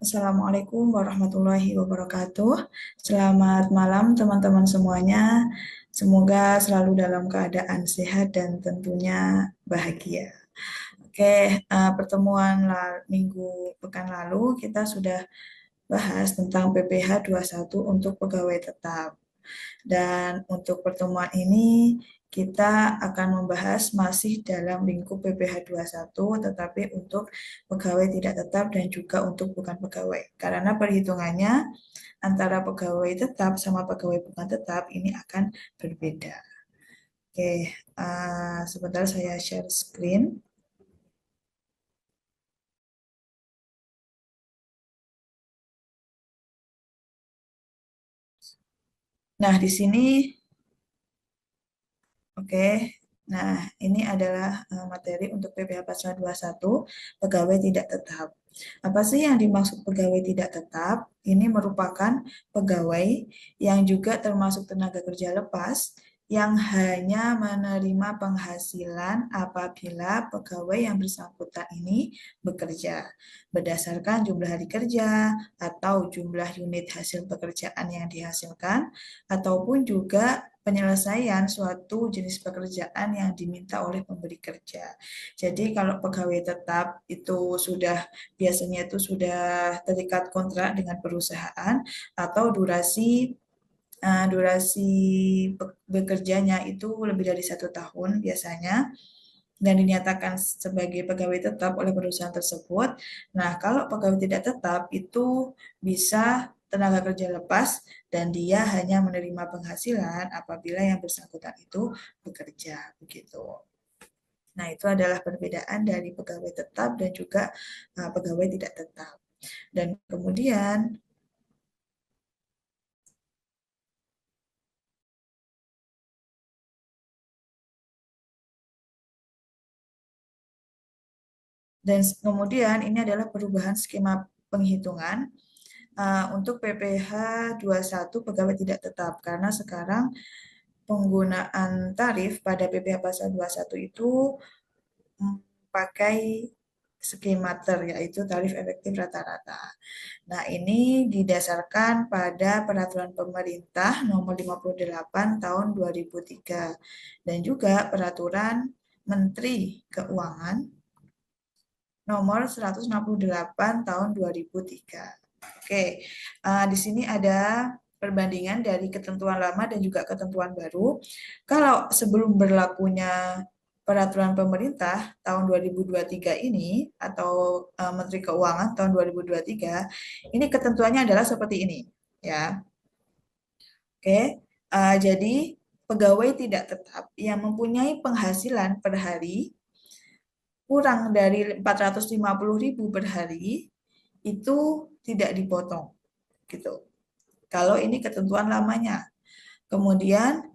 Assalamualaikum warahmatullahi wabarakatuh. Selamat malam teman-teman semuanya. Semoga selalu dalam keadaan sehat dan tentunya bahagia. Oke, pertemuan minggu pekan lalu kita sudah bahas tentang PPh 21 untuk pegawai tetap. Dan untuk pertemuan ini kita akan membahas masih dalam lingkup PPh 21 tetapi untuk pegawai tidak tetap dan juga untuk bukan pegawai. Karena perhitungannya antara pegawai tetap sama pegawai bukan tetap ini akan berbeda. Oke, sebentar saya share screen. Nah, di sini oke. Nah, ini adalah materi untuk PPh Pasal 21, pegawai tidak tetap. Apa sih yang dimaksud pegawai tidak tetap? Ini merupakan pegawai yang juga termasuk tenaga kerja lepas yang hanya menerima penghasilan apabila pegawai yang bersangkutan ini bekerja berdasarkan jumlah hari kerja atau jumlah unit hasil pekerjaan yang dihasilkan ataupun juga penyelesaian suatu jenis pekerjaan yang diminta oleh pemberi kerja. Jadi kalau pegawai tetap itu biasanya itu sudah terikat kontrak dengan perusahaan atau durasi bekerjanya itu lebih dari 1 tahun biasanya dan dinyatakan sebagai pegawai tetap oleh perusahaan tersebut. Nah, kalau pegawai tidak tetap itu bisa tenaga kerja lepas dan dia hanya menerima penghasilan apabila yang bersangkutan itu bekerja begitu. Nah, itu adalah perbedaan dari pegawai tetap dan juga pegawai tidak tetap. Dan kemudian ini adalah perubahan skema penghitungan untuk PPh 21 pegawai tidak tetap karena sekarang penggunaan tarif pada PPh pasal 21 itu pakai skemater yaitu tarif efektif rata-rata. Nah, ini didasarkan pada peraturan pemerintah nomor 58 tahun 2003 dan juga peraturan Menteri Keuangan nomor 168 tahun 2003. Oke, di sini ada perbandingan dari ketentuan lama dan juga ketentuan baru. Kalau sebelum berlakunya peraturan pemerintah tahun 2023 ini atau Menteri Keuangan tahun 2023, ini ketentuannya adalah seperti ini, ya. Oke, jadi pegawai tidak tetap yang mempunyai penghasilan per hari kurang dari 450.000 per hari itu tidak dipotong gitu. Kalau ini ketentuan lamanya. Kemudian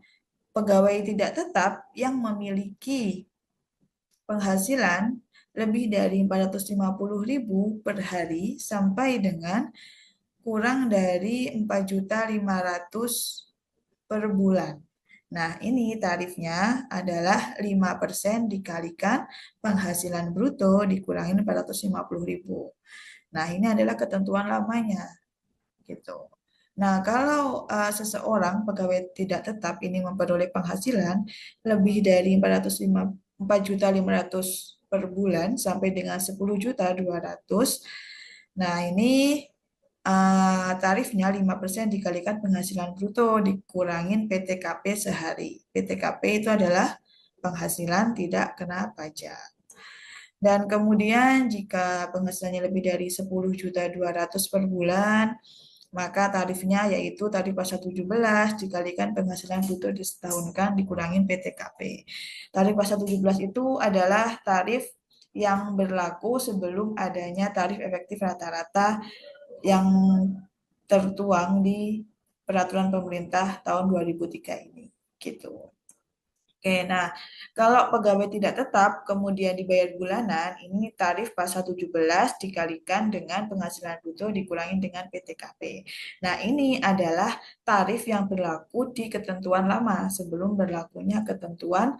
pegawai tidak tetap yang memiliki penghasilan lebih dari 450.000 per hari sampai dengan kurang dari 4.500.000 per bulan. Nah, ini tarifnya adalah 5% dikalikan penghasilan bruto dikurangin 450.000. Nah, ini adalah ketentuan lamanya gitu. Nah, kalau seseorang pegawai tidak tetap ini memperoleh penghasilan lebih dari 4.500.000 per bulan sampai dengan 10.200.000. Nah, ini tarifnya 5% dikalikan penghasilan bruto dikurangin PTKP sehari. PTKP itu adalah penghasilan tidak kena pajak. Dan kemudian jika penghasilannya lebih dari 10.200.000 per bulan, maka tarifnya yaitu tarif pasal 17 dikalikan penghasilan bruto disetahunkan dikurangin PTKP. Tarif pasal 17 itu adalah tarif yang berlaku sebelum adanya tarif efektif rata-rata yang tertuang di peraturan pemerintah tahun 2003 ini. Gitu. Oke, nah kalau pegawai tidak tetap kemudian dibayar bulanan, ini tarif pasal 17 dikalikan dengan penghasilan bruto dikurangi dengan PTKP. Nah, ini adalah tarif yang berlaku di ketentuan lama sebelum berlakunya ketentuan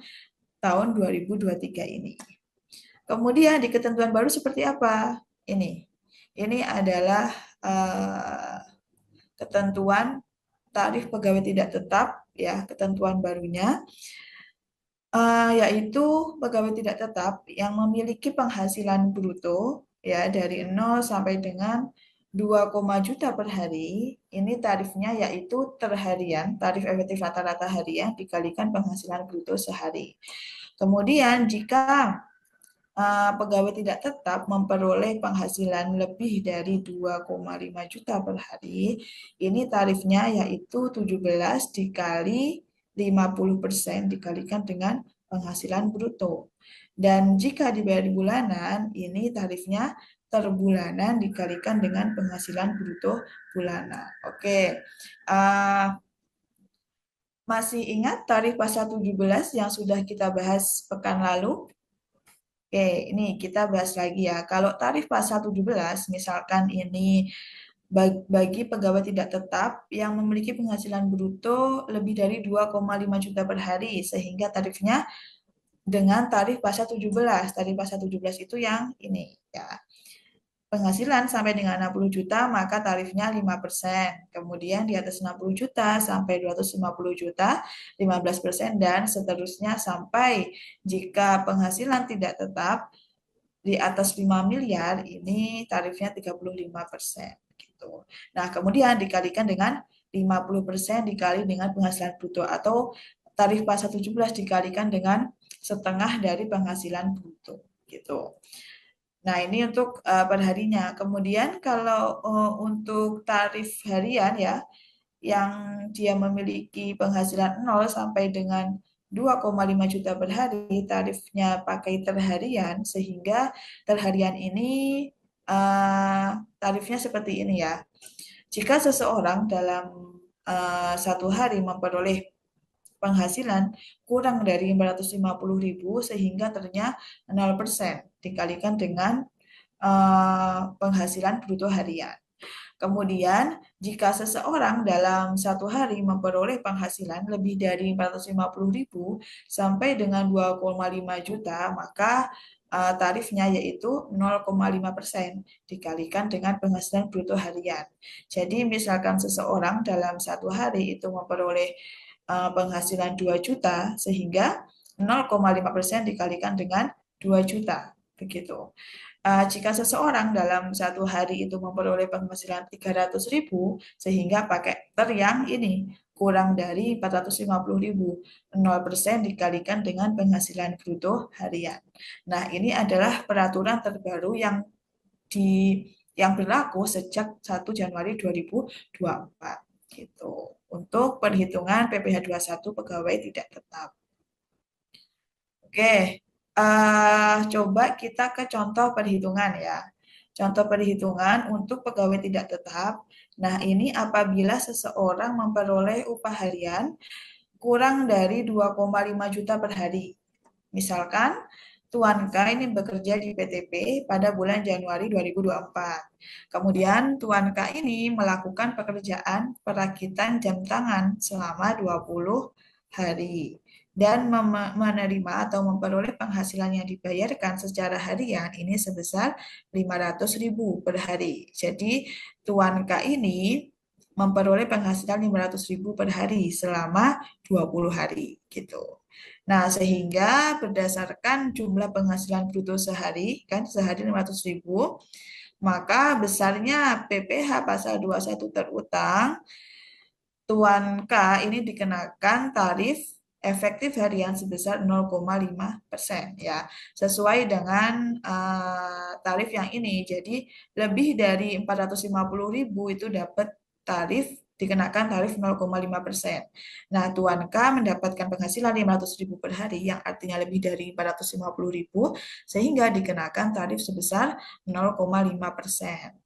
tahun 2023 ini. Kemudian di ketentuan baru seperti apa? Ini. ini adalah ketentuan tarif pegawai tidak tetap, ya, ketentuan barunya, yaitu pegawai tidak tetap yang memiliki penghasilan bruto ya dari 0 sampai dengan 2, juta per hari, ini tarifnya yaitu terharian, tarif efektif rata-rata harian dikalikan penghasilan bruto sehari. Kemudian jika pegawai tidak tetap memperoleh penghasilan lebih dari 2,5 juta per hari, ini tarifnya yaitu 17 dikali 50% dikalikan dengan penghasilan bruto. Dan jika dibayar bulanan, ini tarifnya terbulanan dikalikan dengan penghasilan bruto bulanan. Oke, masih ingat tarif pasal 17 yang sudah kita bahas pekan lalu? Oke, ini kita bahas lagi ya. Kalau tarif pasal 17, misalkan ini bagi pegawai tidak tetap yang memiliki penghasilan bruto lebih dari 2,5 juta per hari, sehingga tarifnya dengan tarif pasal 17. Tarif pasal 17 itu yang ini ya. Penghasilan sampai dengan 60 juta, maka tarifnya 5%. Kemudian di atas 60 juta sampai 250 juta, 15%, dan seterusnya sampai jika penghasilan tidak tetap di atas 5 miliar, ini tarifnya 35%. Gitu. Nah, kemudian dikalikan dengan 50% dikali dengan penghasilan bruto, atau tarif pasal 17 dikalikan dengan setengah dari penghasilan bruto. Gitu. Nah, ini untuk perharinya. Kemudian kalau untuk tarif harian ya, yang dia memiliki penghasilan 0 sampai dengan 2,5 juta per hari, tarifnya pakai terharian, sehingga terharian ini tarifnya seperti ini ya. Jika seseorang dalam satu hari memperoleh penghasilan kurang dari 450.000 sehingga ternyata 0% dikalikan dengan penghasilan bruto harian. Kemudian, jika seseorang dalam satu hari memperoleh penghasilan lebih dari 450.000 sampai dengan 2,5 juta, maka tarifnya yaitu 0,5% dikalikan dengan penghasilan bruto harian. Jadi, misalkan seseorang dalam satu hari itu memperoleh penghasilan 2 juta, sehingga 0,5% dikalikan dengan 2 juta. Begitu. Jika seseorang dalam satu hari itu memperoleh penghasilan 300.000, sehingga pakai ter yang ini kurang dari 450.000, 0% dikalikan dengan penghasilan bruto harian. Nah, ini adalah peraturan terbaru yang berlaku sejak 1 Januari 2024 gitu. Untuk perhitungan PPh 21 pegawai tidak tetap. Oke, coba kita ke contoh perhitungan ya. Contoh perhitungan untuk pegawai tidak tetap. Nah, ini apabila seseorang memperoleh upah harian kurang dari 2,5 juta per hari. Misalkan Tuan K ini bekerja di PTP pada bulan Januari 2024. Kemudian Tuan K ini melakukan pekerjaan perakitan jam tangan selama 20 hari dan menerima atau memperoleh penghasilan yang dibayarkan secara harian ini sebesar 500.000 per hari. Jadi Tuan K ini memperoleh penghasilan 500.000 per hari selama 20 hari gitu. Nah, sehingga berdasarkan jumlah penghasilan bruto sehari, kan sehari 500.000, maka besarnya PPh pasal 21 terutang, Tuan K ini dikenakan tarif efektif harian sebesar 0,5% ya, sesuai dengan tarif yang ini. Jadi lebih dari 450.000 itu dapat tarif dikenakan tarif 0,5%. Nah, Tuan K mendapatkan penghasilan 500.000 per hari yang artinya lebih dari 450.000 sehingga dikenakan tarif sebesar 0,5%.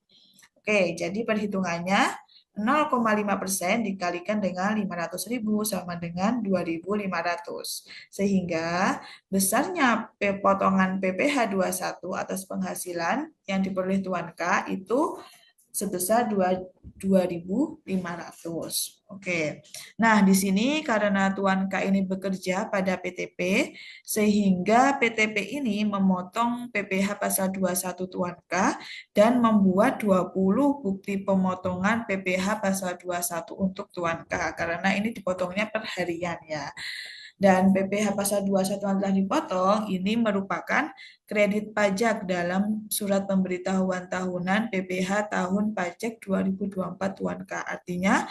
Oke, jadi perhitungannya 0,5% dikalikan dengan 500.000 sama dengan 2.500. Sehingga besarnya potongan PPh 21 atas penghasilan yang diperoleh Tuan K itu sebesar 2.500. Oke. Nah, di sini karena Tuan K ini bekerja pada PTP, sehingga PTP ini memotong PPh pasal 21 Tuan K dan membuat 20 bukti pemotongan PPh pasal 21 untuk Tuan K, karena ini dipotongnya per harian ya. Dan PPh pasal 21 yang telah dipotong ini merupakan kredit pajak dalam surat pemberitahuan tahunan PPh tahun pajak 2024 Tuan K. Artinya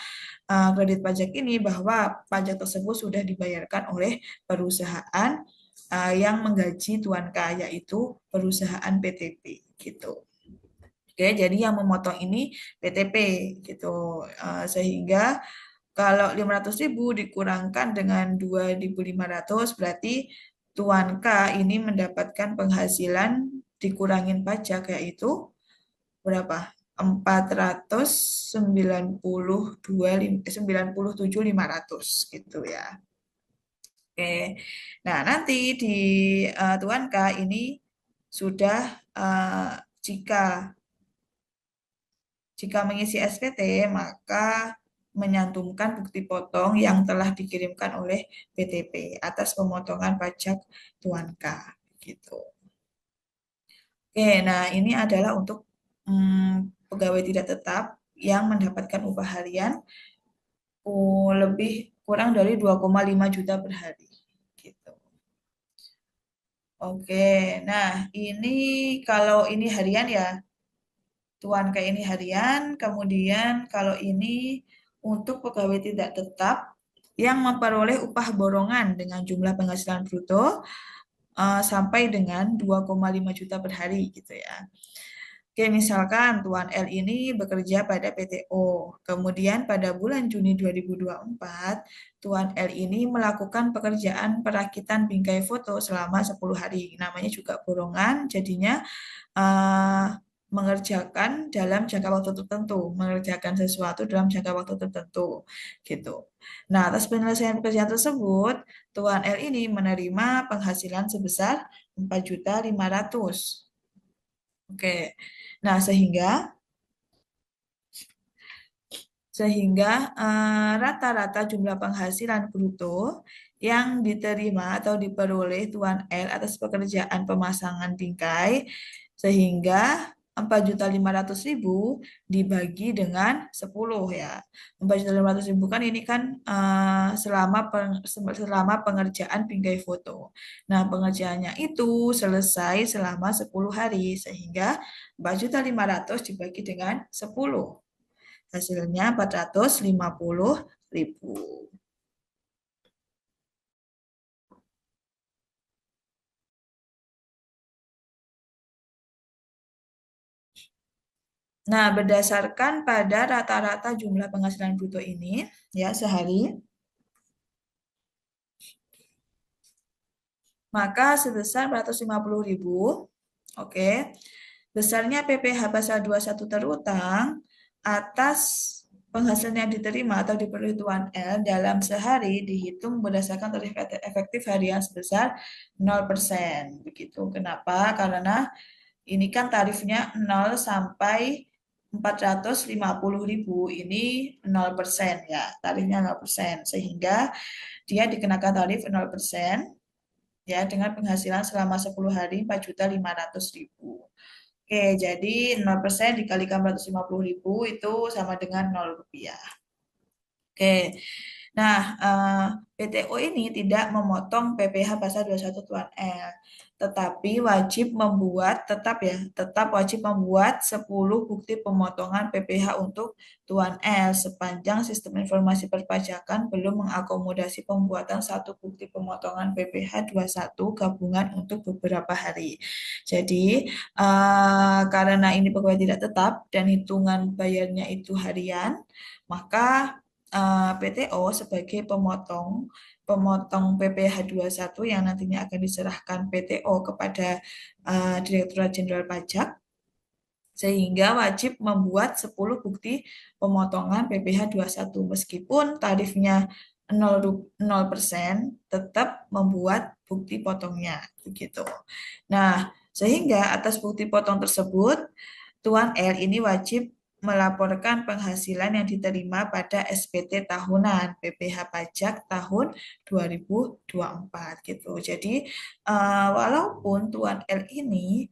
kredit pajak ini bahwa pajak tersebut sudah dibayarkan oleh perusahaan yang menggaji Tuan K, yaitu perusahaan PTP gitu. Oke, jadi yang memotong ini PTP gitu. Sehingga kalau 500.000 dikurangkan dengan 2.500 berarti Tuan K ini mendapatkan penghasilan dikurangin pajak yaitu berapa? 492.97500 gitu ya. Oke. Nah, nanti di Tuan K ini sudah jika mengisi SPT, maka menyantumkan bukti potong yang telah dikirimkan oleh PTP atas pemotongan pajak Tuan K. Gitu. Oke, nah ini adalah untuk pegawai tidak tetap yang mendapatkan upah harian lebih kurang dari 2,5 juta per hari. Gitu. Oke, nah ini kalau ini harian ya, Tuan kayak ini harian, kemudian kalau ini untuk pegawai tidak tetap yang memperoleh upah borongan dengan jumlah penghasilan bruto sampai dengan 2,5 juta per hari gitu ya. Oke, misalkan Tuan L ini bekerja pada PTO. Kemudian pada bulan Juni 2024, Tuan L ini melakukan pekerjaan perakitan bingkai foto selama 10 hari. Namanya juga borongan, jadinya mengerjakan dalam jangka waktu tertentu, mengerjakan sesuatu dalam jangka waktu tertentu, gitu. Nah, atas penyelesaian pekerjaan tersebut, Tuan L ini menerima penghasilan sebesar 4.500.000. Oke. Nah, sehingga rata-rata jumlah penghasilan bruto yang diterima atau diperoleh Tuan L atas pekerjaan pemasangan bingkai sehingga 4.500.000 dibagi dengan 10 ya. 4.500.000 kan ini kan selama pengerjaan bingkai foto. Nah, pengerjaannya itu selesai selama 10 hari sehingga 4.500.000 dibagi dengan 10. Hasilnya 450.000. Nah, berdasarkan pada rata-rata jumlah penghasilan bruto ini, ya sehari, maka sebesar 450.000, oke, besarnya PPh pasal 21 terutang atas penghasilan yang diterima atau diperoleh Tuan L dalam sehari dihitung berdasarkan tarif efektif harian sebesar 0%. Begitu. Kenapa? Karena ini kan tarifnya 0 sampai 450.000 ini 0% ya, tarifnya 0%, sehingga dia dikenakan tarif 0% ya dengan penghasilan selama 10 hari 4.500.000. Oke, jadi 0% dikalikan 450.000 itu sama dengan 0 rupiah. Oke, nah PTO ini tidak memotong PPh pasal 21 Tuan L, tetapi tetap wajib membuat 10 bukti pemotongan PPh untuk Tuan L sepanjang sistem informasi perpajakan belum mengakomodasi pembuatan satu bukti pemotongan PPh 21 gabungan untuk beberapa hari. Jadi karena ini pegawai tidak tetap dan hitungan bayarnya itu harian, maka PTO sebagai pemotong PPh 21 yang nantinya akan diserahkan PTO kepada Direktorat Jenderal Pajak, sehingga wajib membuat 10 bukti pemotongan PPh 21 meskipun tarifnya 0% tetap membuat bukti potongnya begitu. Nah, sehingga atas bukti potong tersebut Tuan L ini wajib melaporkan penghasilan yang diterima pada SPT tahunan PPh pajak tahun 2024 gitu. Jadi walaupun Tuan L ini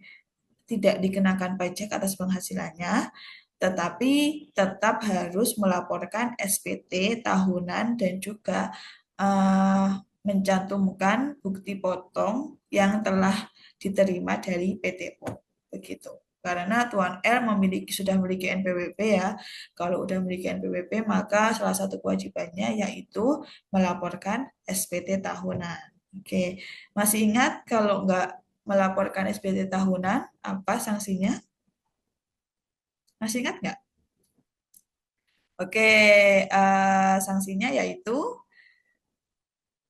tidak dikenakan pajak atas penghasilannya, tetapi tetap harus melaporkan SPT tahunan dan juga mencantumkan bukti potong yang telah diterima dari PTO. Begitu. Karena Tuan R sudah memiliki NPWP ya. Kalau sudah memiliki NPWP, maka salah satu kewajibannya yaitu melaporkan SPT tahunan. Oke, masih ingat kalau nggak melaporkan SPT tahunan, apa sanksinya? Masih ingat nggak? Oke, sanksinya yaitu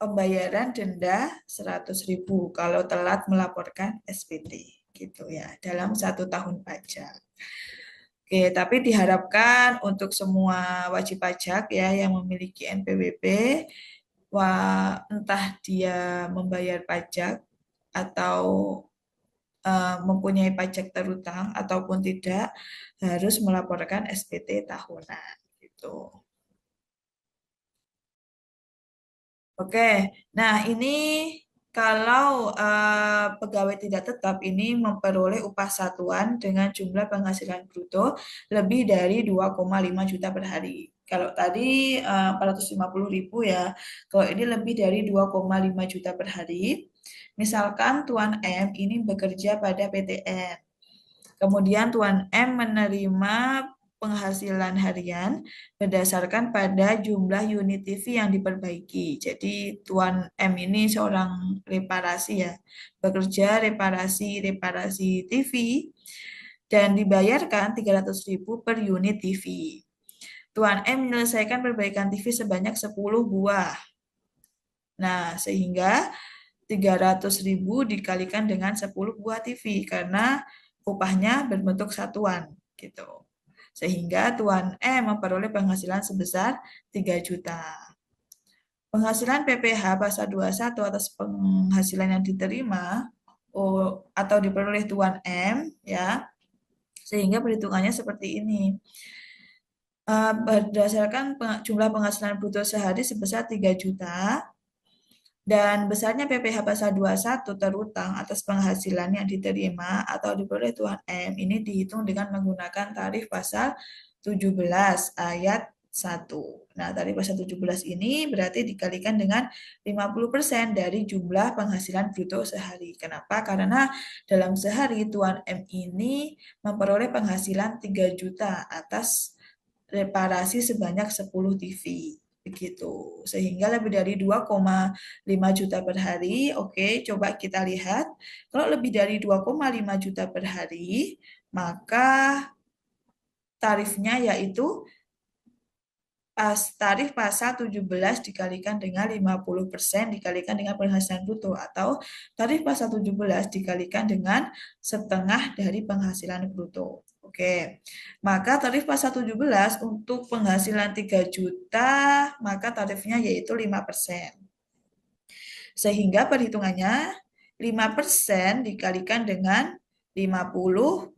pembayaran denda 100.000 kalau telat melaporkan SPT gitu ya dalam 1 tahun pajak. Oke, tapi diharapkan untuk semua wajib pajak ya yang memiliki NPWP, entah dia membayar pajak atau mempunyai pajak terutang ataupun tidak, harus melaporkan SPT tahunan gitu. Oke, nah ini kalau pegawai tidak tetap ini memperoleh upah satuan dengan jumlah penghasilan bruto lebih dari 2,5 juta per hari. Kalau tadi 450.000 ya, kalau ini lebih dari 2,5 juta per hari. Misalkan Tuan M ini bekerja pada PTN. Kemudian Tuan M menerima penghasilan harian berdasarkan pada jumlah unit TV yang diperbaiki. Jadi Tuan M ini seorang reparasi ya, bekerja reparasi TV dan dibayarkan 300.000 per unit TV. Tuan M menyelesaikan perbaikan TV sebanyak 10 buah. Nah, sehingga 300.000 dikalikan dengan 10 buah TV karena upahnya berbentuk satuan gitu. Sehingga Tuan E memperoleh penghasilan sebesar 3 juta. Penghasilan PPh pasal 21 atas penghasilan yang diterima atau diperoleh Tuan M ya. Sehingga perhitungannya seperti ini. Berdasarkan jumlah penghasilan bruto sehari sebesar 3 juta, dan besarnya PPh pasal 21 terutang atas penghasilan yang diterima atau diperoleh Tuan M ini dihitung dengan menggunakan tarif pasal 17 ayat 1. Nah, tarif pasal 17 ini berarti dikalikan dengan 50% dari jumlah penghasilan bruto sehari. Kenapa? Karena dalam sehari Tuan M ini memperoleh penghasilan 3 juta atas reparasi sebanyak 10 TV. Begitu. Sehingga lebih dari 2,5 juta per hari. Oke, coba kita lihat. Kalau lebih dari 2,5 juta per hari, maka tarifnya yaitu tarif pasal 17 dikalikan dengan 50% dikalikan dengan penghasilan bruto atau tarif pasal 17 dikalikan dengan setengah dari penghasilan bruto. Oke, maka tarif pasal 17 untuk penghasilan 3 juta, maka tarifnya yaitu 5%. Sehingga perhitungannya 5% dikalikan dengan 50%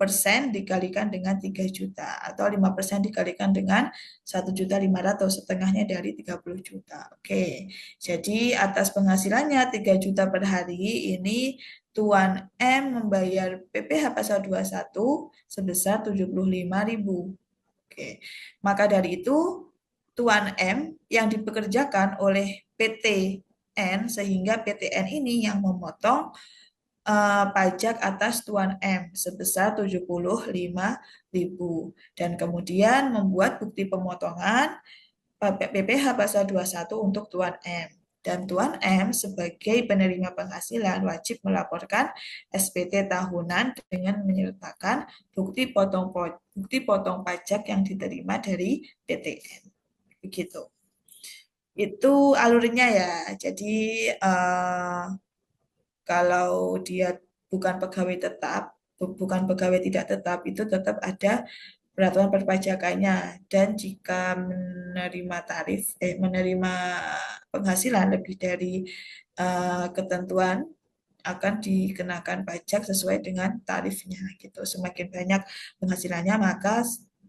dikalikan dengan 3 juta atau 5% dikalikan dengan 1.500.000 setengahnya dari 30 juta. Oke. Jadi atas penghasilannya 3 juta per hari ini Tuan M membayar PPh pasal 21 sebesar 75.000. Oke. Maka dari itu Tuan M yang dipekerjakan oleh PTN sehingga PTN ini yang memotong pajak atas Tuan M sebesar 75.000 dan kemudian membuat bukti pemotongan PPh pasal 21 untuk Tuan M. Dan Tuan M sebagai penerima penghasilan wajib melaporkan SPT tahunan dengan menyertakan bukti potong pajak yang diterima dari PTN. Begitu. Itu alurnya ya. Jadi kalau dia bukan pegawai tetap, bukan pegawai tidak tetap, itu tetap ada peraturan perpajakannya. Dan jika menerima penghasilan lebih dari ketentuan akan dikenakan pajak sesuai dengan tarifnya gitu. Semakin banyak penghasilannya maka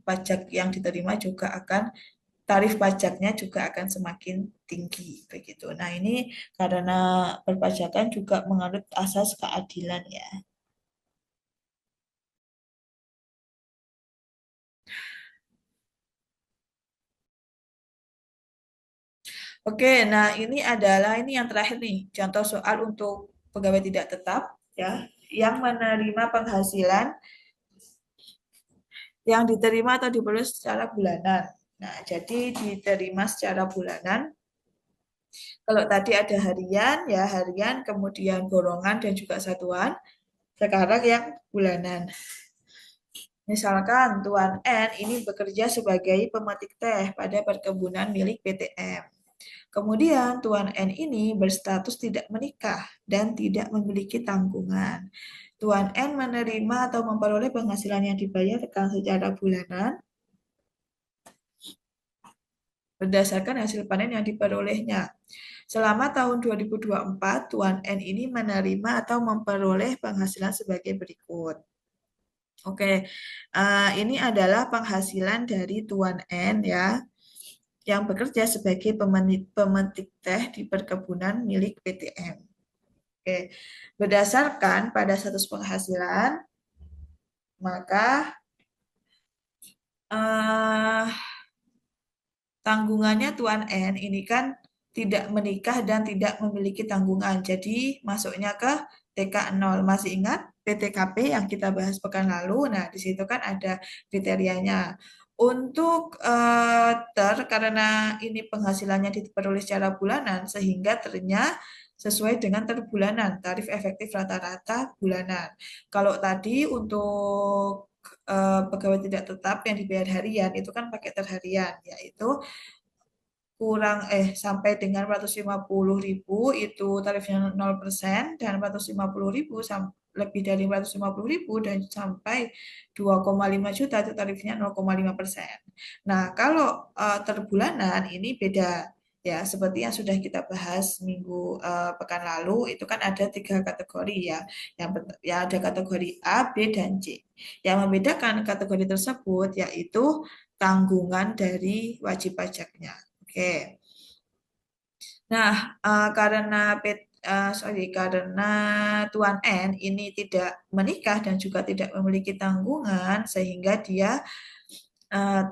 pajak yang diterima juga akan tarif pajaknya juga akan semakin tinggi begitu. Nah, ini karena perpajakan juga menganut asas keadilan ya. Oke, nah ini yang terakhir nih, contoh soal untuk pegawai tidak tetap ya, yang menerima penghasilan yang diterima atau diperoleh secara bulanan. Nah, jadi diterima secara bulanan. Kalau tadi ada harian, ya harian, kemudian golongan dan juga satuan. Sekarang yang bulanan. Misalkan Tuan N ini bekerja sebagai pemetik teh pada perkebunan milik PTM. Kemudian Tuan N ini berstatus tidak menikah dan tidak memiliki tanggungan. Tuan N menerima atau memperoleh penghasilan yang dibayarkan secara bulanan berdasarkan hasil panen yang diperolehnya. Selama tahun 2024, Tuan N ini menerima atau memperoleh penghasilan sebagai berikut. Oke, ini adalah penghasilan dari Tuan N ya, yang bekerja sebagai pemetik teh di perkebunan milik PTM. Oke, berdasarkan pada status penghasilan, maka eh, tanggungannya Tuan N ini kan tidak menikah dan tidak memiliki tanggungan. Jadi masuknya ke TK0. Masih ingat PTKP yang kita bahas pekan lalu? Nah, di situ kan ada kriterianya. Untuk karena ini penghasilannya diperoleh secara bulanan, sehingga ternyata sesuai dengan terbulanan, tarif efektif rata-rata bulanan. Kalau tadi untuk pegawai tidak tetap yang dibayar harian itu kan pakai terharian, yaitu sampai dengan 450.000 itu tarifnya 0% dan 450.000 lebih dari 450.000 dan sampai 2,5 juta itu tarifnya 0,5%. Nah, kalau terbulanan ini beda ya, seperti yang sudah kita bahas pekan lalu itu kan ada 3 kategori ya. Ya ada kategori A, B dan C. Yang membedakan kategori tersebut yaitu tanggungan dari wajib pajaknya. Oke. Nah, karena Tuan N ini tidak menikah dan juga tidak memiliki tanggungan, sehingga dia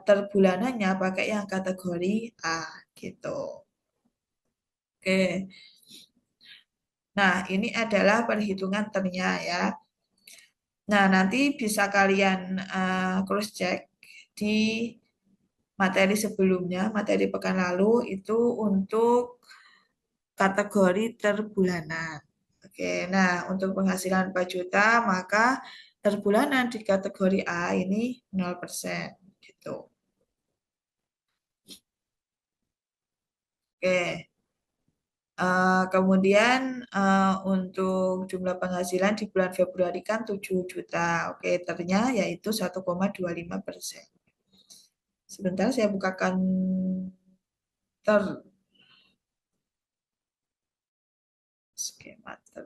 terbulanannya pakai yang kategori A gitu. Oke. Nah, ini adalah perhitungan ternya ya. Nah, nanti bisa kalian cross check di materi sebelumnya, materi pekan lalu itu untuk kategori terbulanan. Oke, nah untuk penghasilan 4 juta maka terbulanan di kategori A ini 0% gitu. Oke. Kemudian untuk jumlah penghasilan di bulan Februari kan 7 juta. Oke, ternya yaitu 1,25%. Sebentar saya bukakan ter skema ter.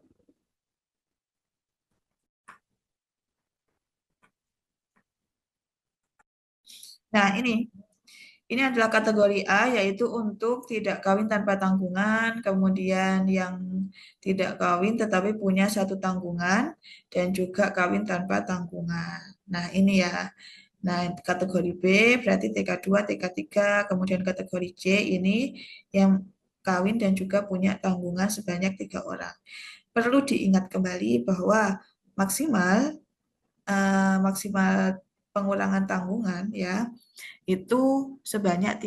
Nah, ini adalah kategori A, yaitu untuk tidak kawin tanpa tanggungan, kemudian yang tidak kawin tetapi punya satu tanggungan, dan juga kawin tanpa tanggungan. Nah, ini ya. Nah, kategori B berarti TK2, TK3, kemudian kategori C ini yang kawin dan juga punya tanggungan sebanyak 3 orang. Perlu diingat kembali bahwa maksimal maksimal pengurangan tanggungan ya itu sebanyak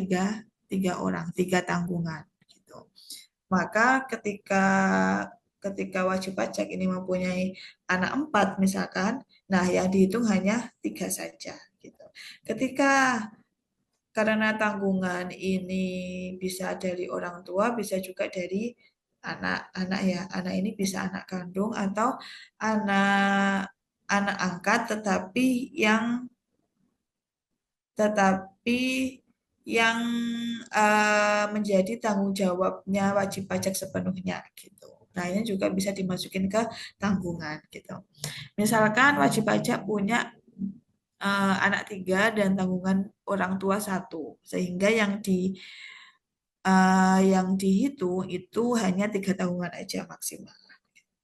tiga orang, 3 tanggungan. Gitu. Maka ketika wajib pajak ini mempunyai anak 4 misalkan, nah yang dihitung hanya 3 saja. Gitu. Ketika karena tanggungan ini bisa dari orang tua, bisa juga dari anak-anak ya. Anak ini bisa anak kandung atau anak anak angkat tetapi yang menjadi tanggung jawabnya wajib pajak sepenuhnya gitu. Nah, ini juga bisa dimasukin ke tanggungan gitu. Misalkan wajib pajak punya anak 3 dan tanggungan orang tua 1. Sehingga yang dihitung itu hanya 3 tanggungan aja maksimal.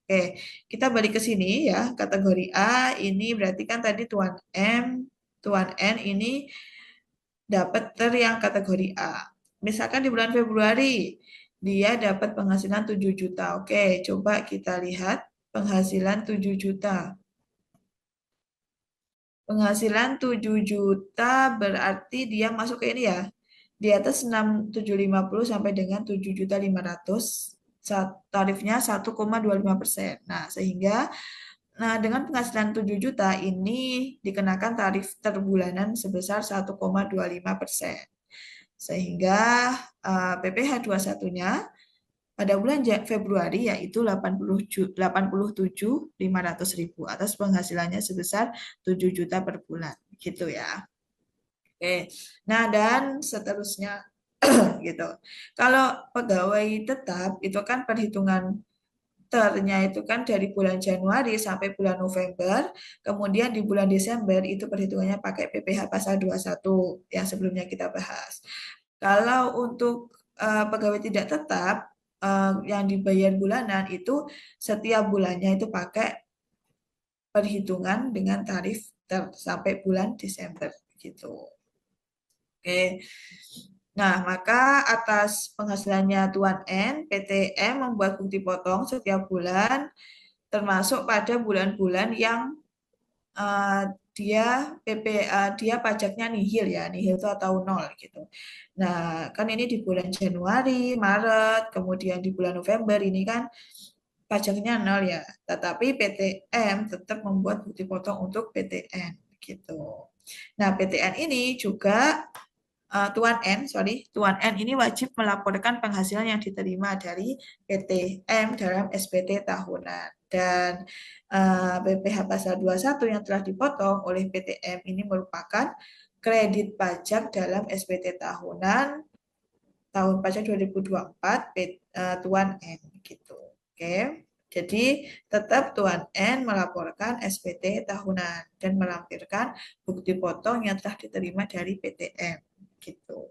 Oke, kita balik ke sini ya. Kategori A ini berarti kan tadi Tuan M, Tuan N ini dapat yang kategori A. Misalkan di bulan Februari, dia dapat penghasilan 7 juta. Oke, coba kita lihat penghasilan 7 juta. Penghasilan 7 juta berarti dia masuk ke ini ya. Di atas 6.750 sampai dengan 7.500. Tarifnya 1,25%. Nah, dengan penghasilan 7 juta ini dikenakan tarif terbulanan sebesar 1,25%. Sehingga PPh 21-nya pada bulan Februari yaitu 87.500.000 atas penghasilannya sebesar 7 juta per bulan. Gitu ya. Oke. Nah, dan seterusnya gitu. Kalau pegawai tetap itu kan perhitungan ternya itu kan dari bulan Januari sampai bulan November, kemudian di bulan Desember itu perhitungannya pakai PPh pasal 21 yang sebelumnya kita bahas. Kalau untuk pegawai tidak tetap yang dibayar bulanan itu setiap bulannya itu pakai perhitungan dengan tarif sampai bulan Desember gitu. Oke. Nah, maka atas penghasilannya Tuan N, PT M membuat bukti potong setiap bulan termasuk pada bulan-bulan yang uh, dia pajaknya nihil ya, nihil itu atau nol gitu. Nah, kan ini di bulan Januari, Maret, kemudian di bulan November ini kan pajaknya nol ya. Tetapi PTN tetap membuat bukti potong untuk PTN gitu. Nah, PTN ini juga Tuan N ini wajib melaporkan penghasilan yang diterima dari PTM dalam SPT tahunan. Dan BPH pasal 21 yang telah dipotong oleh PTM ini merupakan kredit pajak dalam SPT tahunan tahun pajak 2024 Tuan N gitu. Oke. Jadi tetap Tuan N melaporkan SPT tahunan dan melampirkan bukti potong yang telah diterima dari PTM gitu.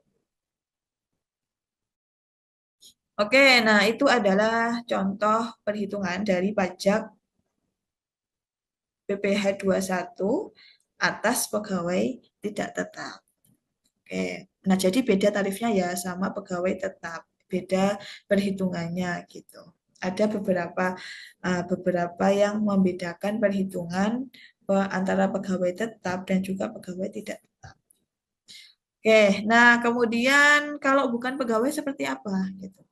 Oke, nah itu adalah contoh perhitungan dari pajak PPh 21 atas pegawai tidak tetap. Oke, nah jadi beda tarifnya ya sama pegawai tetap, beda perhitungannya gitu. Ada beberapa yang membedakan perhitungan antara pegawai tetap dan juga pegawai tidak tetap. Oke, nah kemudian kalau bukan pegawai seperti apa gitu?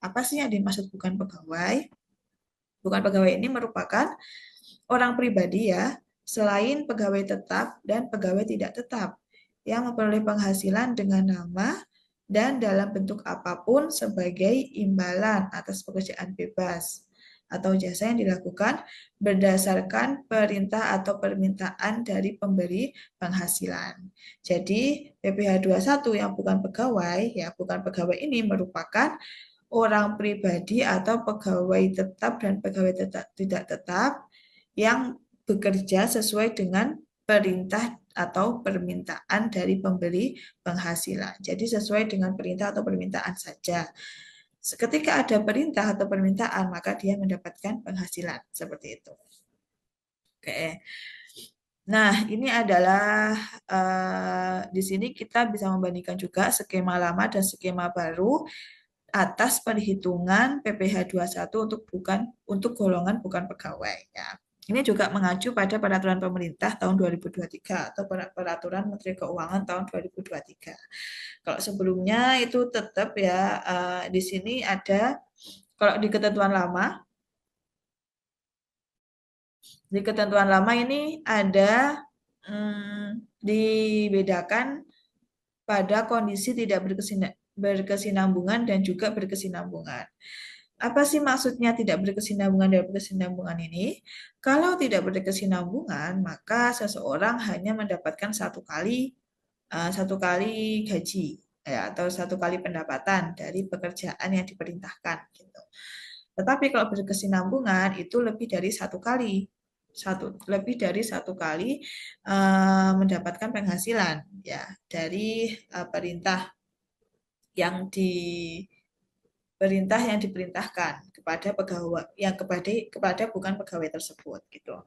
Apa sih yang dimaksud bukan pegawai? Bukan pegawai ini merupakan orang pribadi ya, selain pegawai tetap dan pegawai tidak tetap yang memperoleh penghasilan dengan nama dan dalam bentuk apapun sebagai imbalan atas pekerjaan bebas atau jasa yang dilakukan berdasarkan perintah atau permintaan dari pemberi penghasilan. Jadi PPh 21 yang bukan pegawai ya, bukan pegawai ini merupakan orang pribadi atau pegawai tetap dan pegawai tidak tetap yang bekerja sesuai dengan perintah atau permintaan dari pemberi penghasilan. Jadi sesuai dengan perintah atau permintaan saja. Ketika ada perintah atau permintaan, maka dia mendapatkan penghasilan seperti itu. Oke. Nah, ini adalah di sini kita bisa membandingkan juga skema lama dan skema baru atas perhitungan PPh 21 untuk golongan bukan pegawai ya. Ini juga mengacu pada peraturan pemerintah tahun 2023 atau peraturan Menteri Keuangan tahun 2023. Kalau sebelumnya itu tetap ya di sini ada kalau di ketentuan lama ini ada dibedakan pada kondisi tidak berkesinambungan dan juga berkesinambungan. Apa sih maksudnya tidak berkesinambungan dan berkesinambungan ini? Kalau tidak berkesinambungan, maka seseorang hanya mendapatkan satu kali gaji ya, atau satu kali pendapatan dari pekerjaan yang diperintahkan. Gitu. Tetapi kalau berkesinambungan itu lebih dari satu kali. lebih dari satu kali mendapatkan penghasilan ya dari perintah yang diperintahkan kepada pegawai yang kepada bukan pegawai tersebut gitu.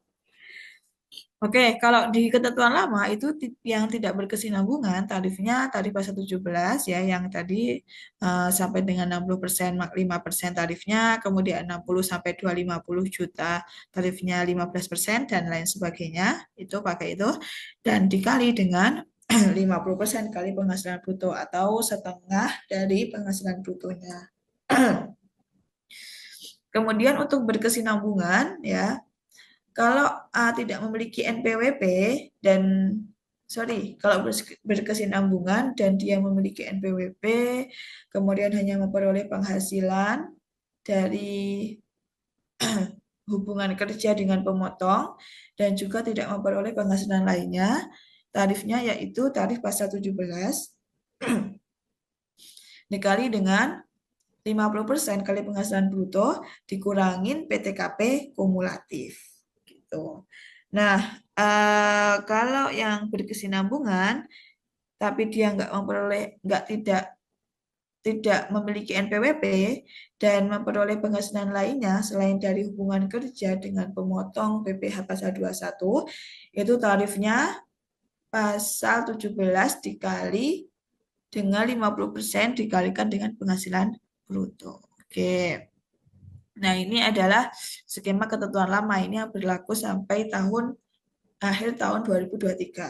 Oke, kalau di ketentuan lama itu yang tidak berkesinambungan tarifnya tarif pasal 17 ya yang tadi sampai dengan 60% 5% tarifnya, kemudian 60 sampai 250 juta tarifnya 15% dan lain sebagainya. Itu pakai itu dan dikali dengan 50% kali penghasilan bruto atau setengah dari penghasilan brutonya. Kemudian untuk berkesinambungan ya, kalau tidak memiliki NPWP dan kalau berkesinambungan dan dia memiliki NPWP, kemudian hanya memperoleh penghasilan dari hubungan kerja dengan pemotong dan juga tidak memperoleh penghasilan lainnya, tarifnya yaitu tarif pasal 17 dikali dengan 50% kali penghasilan bruto dikurangin PTKP kumulatif gitu. Nah, kalau yang berkesinambungan tapi dia tidak memiliki NPWP dan memperoleh penghasilan lainnya selain dari hubungan kerja dengan pemotong PPh pasal 21 itu tarifnya pasal 17 dikali dengan 50% dikalikan dengan penghasilan bruto. Oke. Nah, ini adalah skema ketentuan lama ini yang berlaku sampai akhir tahun 2023.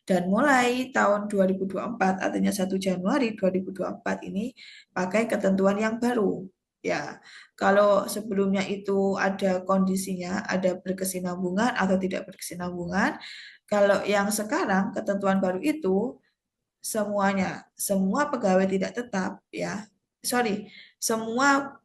Dan mulai tahun 2024, artinya 1 Januari 2024 ini pakai ketentuan yang baru. Ya, kalau sebelumnya itu ada kondisinya, ada berkesinambungan atau tidak berkesinambungan. Kalau yang sekarang ketentuan baru itu semua pegawai tidak tetap ya, semua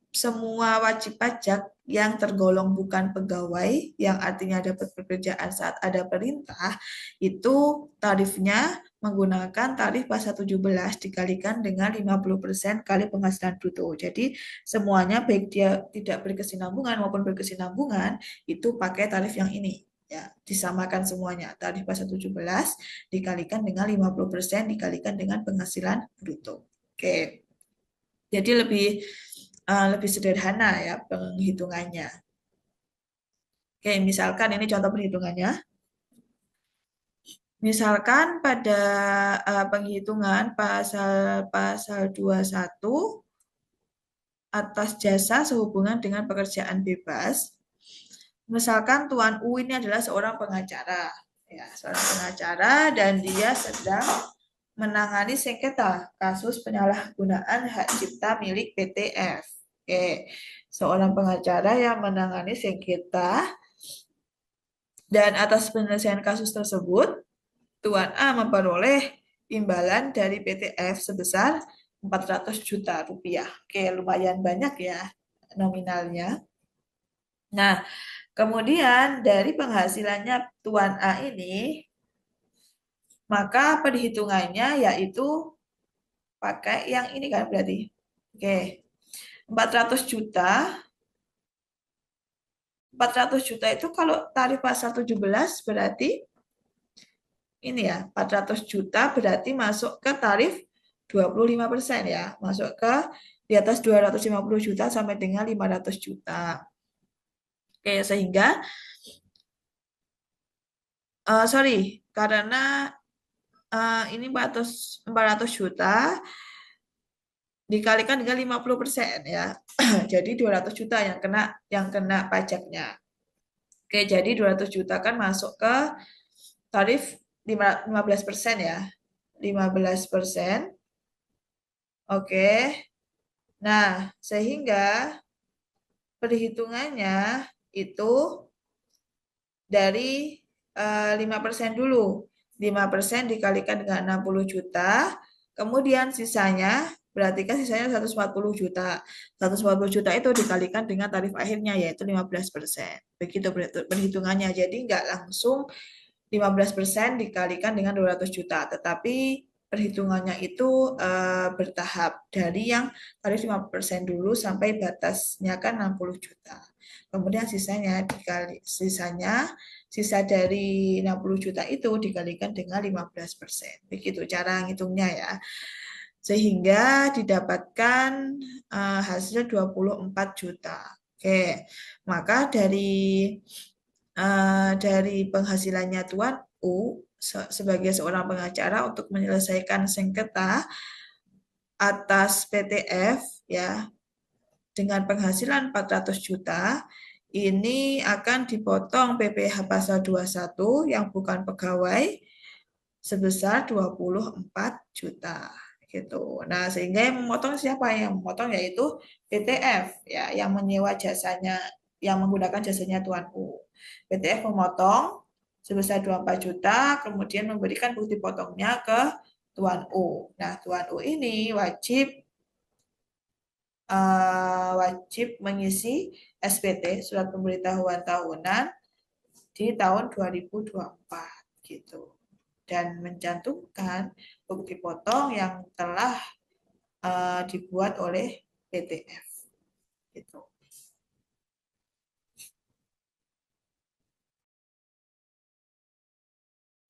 wajib pajak yang tergolong bukan pegawai, yang artinya dapat pekerjaan saat ada perintah, itu tarifnya menggunakan tarif pasal 17 dikalikan dengan 50% kali penghasilan bruto. Jadi semuanya baik dia tidak berkesinambungan maupun berkesinambungan itu pakai tarif yang ini. Ya, disamakan semuanya. Tarif pasal 17 dikalikan dengan 50% dikalikan dengan penghasilan bruto. Oke. Jadi lebih sederhana ya penghitungannya. Oke, misalkan ini contoh perhitungannya. Misalkan pada penghitungan pasal 21 atas jasa sehubungan dengan pekerjaan bebas. Misalkan Tuan U ini adalah seorang pengacara, ya, seorang pengacara dan dia sedang menangani sengketa kasus penyalahgunaan hak cipta milik PT-F. Oke, seorang pengacara yang menangani sengketa dan atas penyelesaian kasus tersebut, Tuan A memperoleh imbalan dari PT-F sebesar 400 juta rupiah. Oke, lumayan banyak ya nominalnya. Nah, kemudian dari penghasilannya Tuan A ini, maka perhitungannya yaitu pakai yang ini kan berarti. Oke, 400 juta. 400 juta itu kalau tarif pasal 17 berarti ini ya, 400 juta berarti masuk ke tarif 25% ya. Masuk ke di atas 250 juta sampai dengan 500 juta. Oke, sehingga karena ini 400 juta dikalikan dengan 50% ya. Jadi 200 juta yang kena pajaknya. Oke, jadi 200 juta kan masuk ke tarif 15% ya. 15%. Oke. Nah, sehingga perhitungannya itu dari 5% dulu. 5% dikalikan dengan 60 juta, kemudian sisanya, berarti kan sisanya 140 juta. 140 juta itu dikalikan dengan tarif akhirnya, yaitu 15%. Begitu perhitungannya. Jadi nggak langsung 15% dikalikan dengan 200 juta, tetapi perhitungannya itu bertahap dari yang tarif 50% dulu sampai batasnya kan 60 juta. Kemudian sisa dari 60 juta itu dikalikan dengan 15%. Begitu cara ngitungnya ya. Sehingga didapatkan hasil 24 juta. Oke, maka dari penghasilannya Tuan U sebagai seorang pengacara untuk menyelesaikan sengketa atas PTF ya dengan penghasilan 400 juta ini akan dipotong PPh pasal 21 yang bukan pegawai sebesar 24 juta gitu. Nah, sehingga yang memotong siapa? Yang memotong yaitu PTF ya, yang menyewa jasanya, yang menggunakan jasanya Tuan U. PTF memotong sebesar 24 juta, kemudian memberikan bukti potongnya ke Tuan U. Nah, Tuan U ini wajib mengisi SPT, surat pemberitahuan tahunan di tahun 2024 gitu dan mencantumkan bukti potong yang telah dibuat oleh PTF gitu.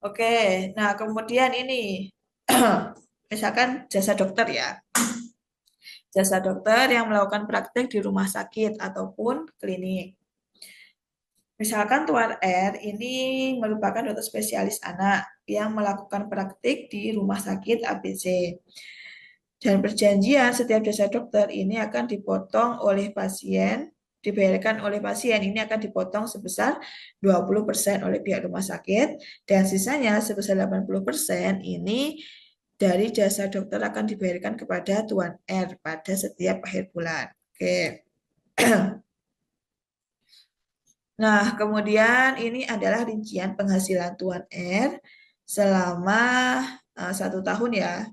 Oke, nah kemudian ini misalkan jasa dokter ya. Jasa dokter yang melakukan praktek di rumah sakit ataupun klinik. Misalkan Tuan R ini merupakan dokter spesialis anak yang melakukan praktik di rumah sakit ABC. Dan perjanjian setiap jasa dokter ini akan dipotong oleh pasien, dibayarkan oleh pasien, ini akan dipotong sebesar 20% oleh pihak rumah sakit, dan sisanya sebesar 80% ini dari jasa dokter akan dibayarkan kepada Tuan R pada setiap akhir bulan. Oke. Nah, kemudian ini adalah rincian penghasilan Tuan R selama 1 tahun ya.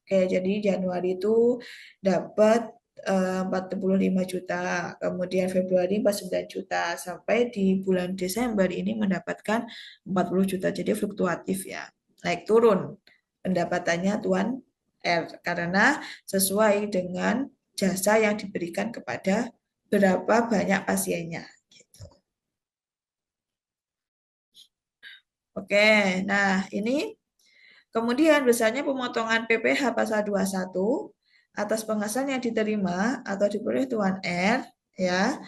Oke, jadi Januari itu dapat 45 juta, kemudian Februari 49 juta, sampai di bulan Desember ini mendapatkan 40 juta. Jadi fluktuatif ya, naik turun pendapatannya Tuan R karena sesuai dengan jasa yang diberikan kepada berapa banyak pasiennya. Oke, nah ini kemudian besarnya pemotongan PPh pasal 21 atas penghasilan yang diterima atau diperoleh Tuan R ya,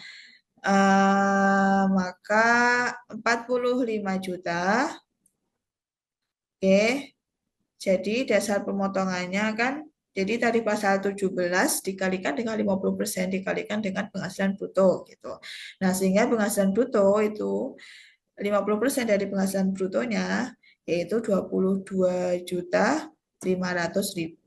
maka 45 juta. Oke, jadi dasar pemotongannya kan, jadi tadi pasal 17 dikalikan dengan 50% dikalikan dengan penghasilan bruto gitu. Nah, sehingga penghasilan bruto itu 50% dari penghasilan brutonya yaitu 22.500.000.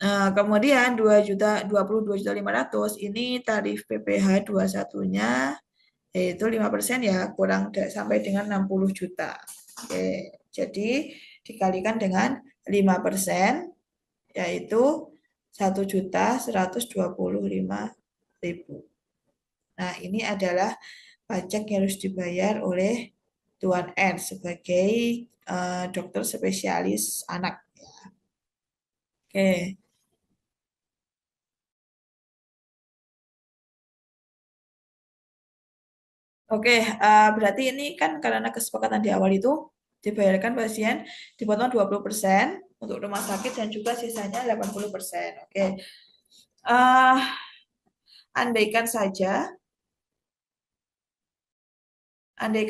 Nah, kemudian 22.500 ini tarif PPh 21-nya yaitu 5% ya, kurang sampai dengan 60 juta. Oke, jadi dikalikan dengan 5% yaitu 1.125.000. Nah, ini adalah pajak yang harus dibayar oleh Tuan R sebagai dokter spesialis anak. Oke. Oke, berarti ini kan karena kesepakatan di awal itu dibayarkan pasien dipotong 20% untuk rumah sakit dan juga sisanya 80%. Oke. Uh, andaikan saja 45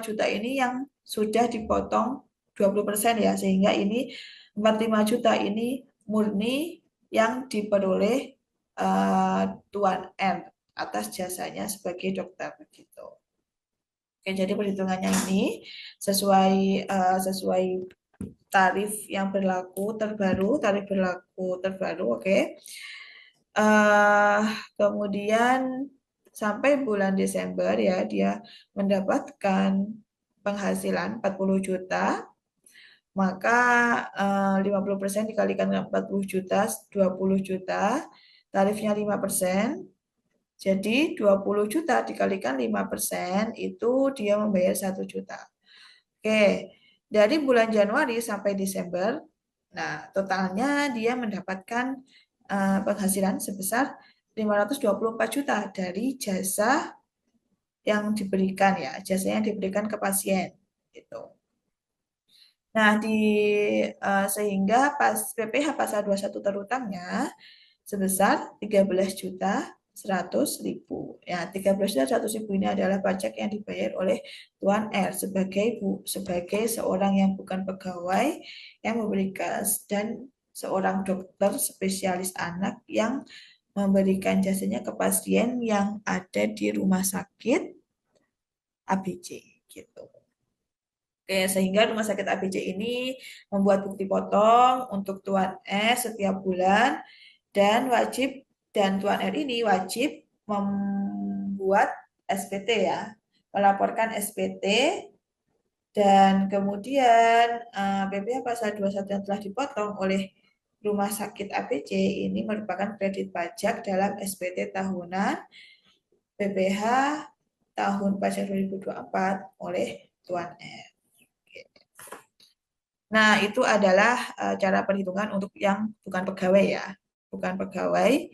juta ini yang sudah dipotong 20% ya, sehingga ini 45 juta ini murni yang diperoleh Tuan M atas jasanya sebagai dokter begitu. Oke, jadi perhitungannya ini sesuai tarif yang tarif berlaku terbaru, oke. Kemudian sampai bulan Desember ya dia mendapatkan penghasilan 40 juta, maka 50% dikalikan dengan 40 juta, 20 juta, tarifnya 5%, Jadi 20 juta dikalikan 5% itu dia membayar 1 juta. Oke, dari bulan Januari sampai Desember, nah totalnya dia mendapatkan penghasilan sebesar 524 juta dari jasa yang diberikan ya, jasa yang diberikan ke pasien gitu. Nah, sehingga pas PPh pasal 21 terutangnya sebesar 13.100.000. Ya, 13.100.000 ini adalah pajak yang dibayar oleh Tuan R sebagai seorang yang bukan pegawai yang memberikan dan seorang dokter spesialis anak yang memberikan jasanya ke pasien yang ada di rumah sakit ABC gitu. Oke, sehingga rumah sakit ABC ini membuat bukti potong untuk Tuan S setiap bulan dan Tuan R ini wajib membuat SPT ya, melaporkan SPT dan kemudian PPh pasal 21 yang telah dipotong oleh Rumah Sakit ABC ini merupakan kredit pajak dalam SPT tahunan PPh tahun pajak 2024 oleh Tuan R. Nah, itu adalah cara perhitungan untuk yang bukan pegawai ya. Bukan pegawai,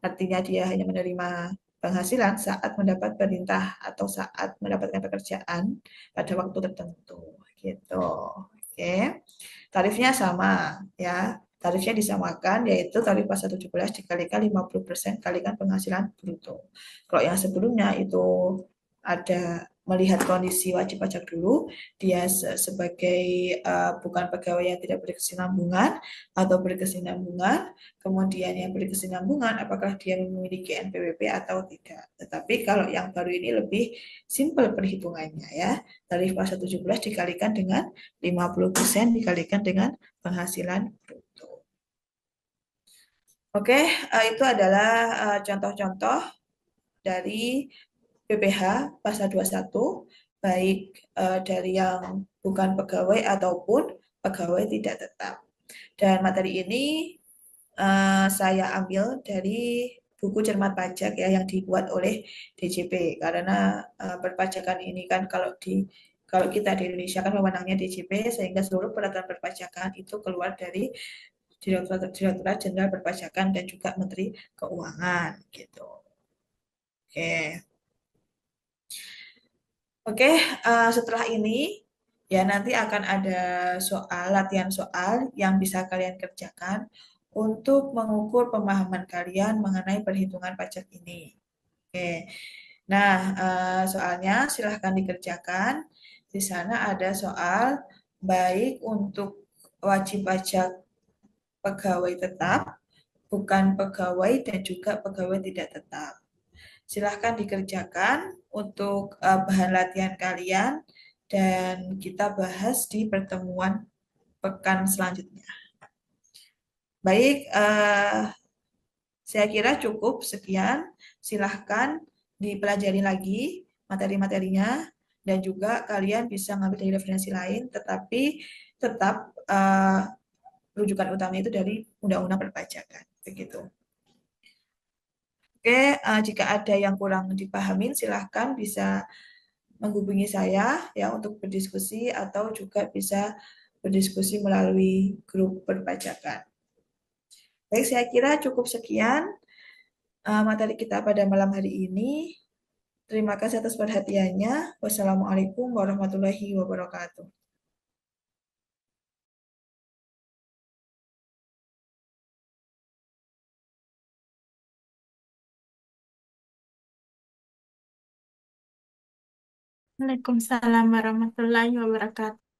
artinya dia hanya menerima penghasilan saat mendapat perintah atau saat mendapatkan pekerjaan pada waktu tertentu. Gitu. Oke. Tarifnya sama ya. Tarifnya disamakan yaitu tarif pasal 17 dikalikan 50% kalikan penghasilan bruto. Kalau yang sebelumnya itu ada melihat kondisi wajib pajak dulu, dia sebagai bukan pegawai yang tidak berkesinambungan atau berkesinambungan, kemudian yang berkesinambungan apakah dia memiliki NPWP atau tidak. Tetapi kalau yang baru ini lebih simpel perhitungannya ya. Tarif pasal 17 dikalikan dengan 50% dikalikan dengan penghasilan bruto. Oke, itu adalah contoh-contoh dari PPh pasal 21 baik dari yang bukan pegawai ataupun pegawai tidak tetap. Dan materi ini saya ambil dari buku cermat pajak ya yang dibuat oleh DJP karena perpajakan ini kan kalau kita di Indonesia kan wewenangnya DJP sehingga seluruh peraturan perpajakan itu keluar dari Direktorat Jenderal Perpajakan dan juga Menteri Keuangan gitu. Oke. Oke, setelah ini ya nanti akan ada latihan soal yang bisa kalian kerjakan untuk mengukur pemahaman kalian mengenai perhitungan pajak ini. Oke, nah soalnya silahkan dikerjakan. Di sana ada soal baik untuk wajib pajak pegawai tetap, bukan pegawai dan juga pegawai tidak tetap. Silahkan dikerjakan untuk bahan latihan kalian dan kita bahas di pertemuan pekan selanjutnya. Baik, saya kira cukup sekian. Silahkan dipelajari lagi materi-materinya dan juga kalian bisa ngambil dari referensi lain, tetapi tetap rujukan utamanya itu dari Undang-Undang Perpajakan. Begitu. Oke, jika ada yang kurang dipahamin, silahkan bisa menghubungi saya ya untuk berdiskusi atau juga bisa berdiskusi melalui grup perpajakan. Baik, saya kira cukup sekian materi kita pada malam hari ini. Terima kasih atas perhatiannya. Wassalamualaikum warahmatullahi wabarakatuh. Waalaikumsalam warahmatullahi wabarakatuh.